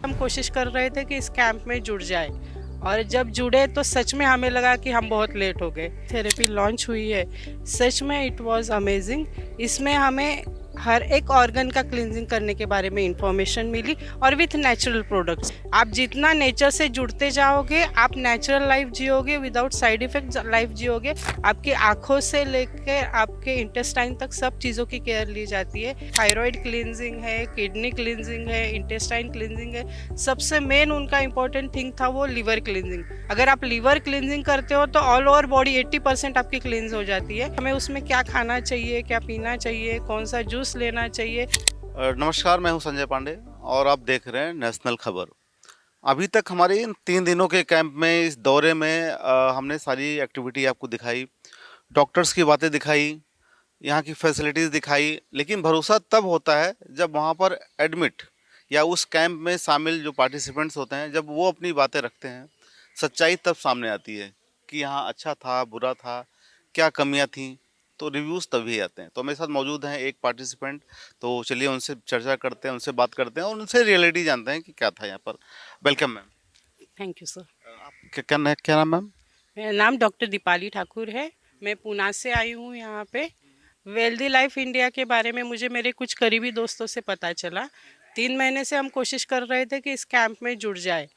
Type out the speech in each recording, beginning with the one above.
हम कोशिश कर रहे थे कि इस कैंप में जुड़ जाए और जब जुड़े तो सच में हमें लगा कि हम बहुत लेट हो गए। थेरेपी लॉन्च हुई है, सच में इट वाज अमेजिंग। इसमें हमें हर एक ऑर्गन का क्लींजिंग करने के बारे में इंफॉर्मेशन मिली और विथ नेचुरल प्रोडक्ट्स। आप जितना नेचर से जुड़ते जाओगे आप नेचुरल लाइफ जियोगे, विदाउट साइड इफेक्ट लाइफ जियोगे। आपकी आंखों से लेकर आपके इंटेस्टाइन तक सब चीज़ों की केयर ली जाती है। थायराइड क्लींजिंग है, किडनी क्लींजिंग है, इंटेस्टाइन क्लींजिंग है। सबसे मेन उनका इंपॉर्टेंट थिंग था वो लिवर क्लींजिंग। अगर आप लिवर क्लींजिंग करते हो तो ऑल ओवर बॉडी 80% आपकी क्लींज हो जाती है। हमें उसमें क्या खाना चाहिए, क्या पीना चाहिए, कौन सा जूस लेना चाहिए। नमस्कार, मैं हूं संजय पांडे और आप देख रहे हैं नेशनल खबर। अभी तक हमारे इन 3 दिनों के कैंप में, इस दौरे में हमने सारी एक्टिविटी आपको दिखाई, डॉक्टर्स की बातें दिखाई, यहाँ की फैसिलिटीज़ दिखाई। लेकिन भरोसा तब होता है जब वहाँ पर एडमिट या उस कैंप में शामिल जो पार्टिसिपेंट्स होते हैं, जब वो अपनी बातें रखते हैं, सच्चाई तब सामने आती है कि यहाँ अच्छा था, बुरा था, क्या कमियाँ थीं। तो रिव्यूज़ तभी आते हैं। तो मेरे साथ मौजूद हैं एक पार्टिसिपेंट। तो चलिए उनसे चर्चा करते हैं, उनसे बात करते हैं और उनसे रियलिटी जानते हैं कि क्या था यहाँ पर। Welcome ma'am. Thank you sir. आप क्या नाम मैम? मेरा नाम डॉक्टर दीपाली ठाकुर है। मैं पूना से आई हूँ यहाँ पे। वेल्दी लाइफ इंडिया के बारे में मुझे मेरे कुछ करीबी दोस्तों से पता चला। 3 महीने से हम कोशिश कर रहे थे कि इस कैंप में जुड़ जाए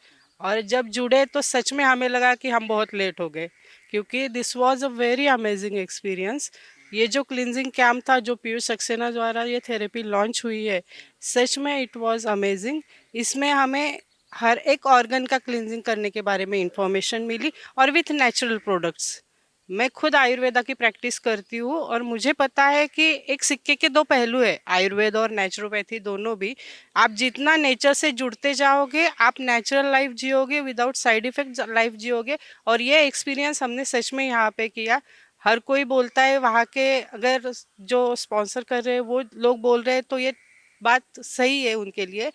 और जब जुड़े तो सच में हमें लगा कि हम बहुत लेट हो गए, क्योंकि this was a very amazing experience. ये जो क्लिनजिंग कैंप था, जो पीयूष सक्सेना द्वारा ये थेरेपी लॉन्च हुई है, सच में इट वाज अमेजिंग। इसमें हमें हर एक ऑर्गन का क्लिनजिंग करने के बारे में इंफॉर्मेशन मिली और विथ नेचुरल प्रोडक्ट्स। मैं खुद आयुर्वेदा की प्रैक्टिस करती हूँ और मुझे पता है कि एक सिक्के के दो पहलू है, आयुर्वेद और नेचुरोपैथी दोनों भी। आप जितना नेचर से जुड़ते जाओगे आप नेचुरल लाइफ जियोगे, विदाउट साइड इफेक्ट लाइफ जियोगे। और ये एक्सपीरियंस हमने सच में यहाँ पे किया। हर कोई बोलता है वहाँ के, अगर जो स्पॉन्सर कर रहे हैं वो लोग बोल रहे हैं तो ये बात सही है उनके लिए।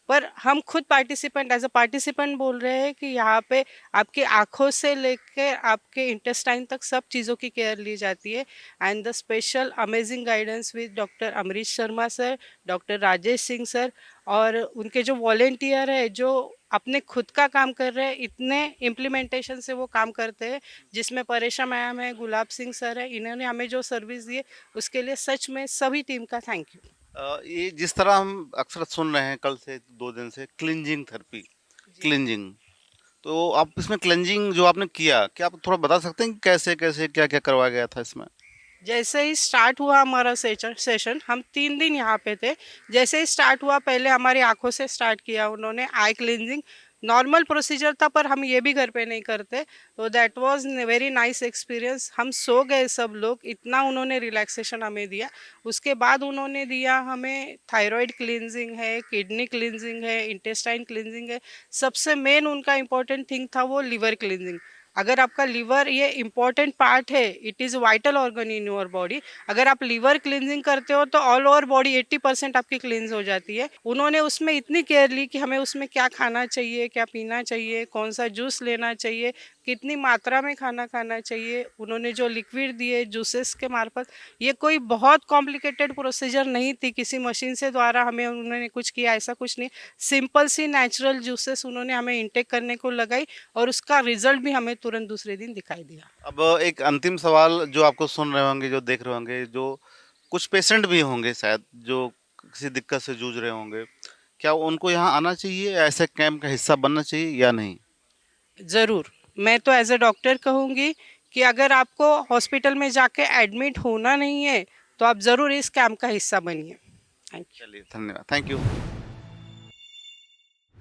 पर हम खुद पार्टिसिपेंट, एज अ पार्टिसिपेंट बोल रहे हैं कि यहाँ पे आपकी आंखों से लेकर आपके इंटेस्टाइन तक सब चीज़ों की केयर ली जाती है। And the special amazing guidance with doctor Amrish Sharma sir, doctor Rajesh Singh sir और उनके जो वॉलेंटियर है जो अपने खुद का काम कर रहे हैं, इतने इम्प्लीमेंटेशन से वो काम करते हैं। जिसमें परेशा मैम है, गुलाब सिंह सर है, इन्होंने हमें जो सर्विस दी है उसके लिए सच में सभी टीम का थैंक यू। ये जिस तरह हम अक्सर सुन रहे हैं कल से 2 दिन से क्लींजिंग थेरेपी, क्लींजिंग, तो आप इसमें क्लींजिंग जो आपने किया, क्या आप थोड़ा बता सकते हैं कि कैसे-कैसे, क्या-क्या करवाया गया था इसमें? जैसे ही स्टार्ट हुआ हमारा सेशन, हम 3 दिन यहाँ पे थे। जैसे ही स्टार्ट हुआ पहले हमारी आंखों से स्टार्ट किया उन्होंने, आई क्लिनजिंग। नॉर्मल प्रोसीजर था पर हम ये भी घर पे नहीं करते, तो that was very nice experience. हम सो गए सब लोग, इतना उन्होंने रिलैक्सेशन हमें दिया। उसके बाद उन्होंने दिया हमें थायराइड क्लिनजिंग है, किडनी क्लिनजिंग है, इंटेस्टाइन क्लिनजिंग है। सबसे मेन उनका इंपॉर्टेंट थिंग था वो लिवर क्लिनजिंग। अगर आपका लिवर ये इम्पॉर्टेंट पार्ट है, it is vital organ in your body. अगर आप लिवर क्लिनजिंग करते हो तो ऑल ओवर बॉडी 80% आपकी क्लींस हो जाती है। उन्होंने उसमें इतनी केयर ली कि हमें उसमें क्या खाना चाहिए, क्या पीना चाहिए, कौन सा जूस लेना चाहिए, कितनी मात्रा में खाना खाना चाहिए। उन्होंने जो लिक्विड दिए जूसेस के मार्फत, ये कोई बहुत कॉम्प्लिकेटेड प्रोसीजर नहीं थी, किसी मशीन से द्वारा हमें उन्होंने कुछ किया, ऐसा कुछ नहीं। सिंपल सी नेचुरल जूसेस उन्होंने हमें इंटेक करने को लगाई और उसका रिजल्ट भी हमें तुरंत दूसरे दिन दिखाई दिया। अब एक अंतिम सवाल, जो आपको सुन रहे होंगे, जो देख रहे होंगे, जो कुछ पेशेंट भी होंगे शायद जो किसी दिक्कत से जूझ रहे होंगे, क्या उनको यहाँ आना चाहिए या ऐसे कैंप का हिस्सा बनना चाहिए या नहीं? ज़रूर, मैं तो एज अ डॉक्टर कहूँगी कि अगर आपको हॉस्पिटल में जाके एडमिट होना नहीं है तो आप ज़रूर इस कैंप का हिस्सा बनिए। Thank you. चलिए, धन्यवाद। Thank you.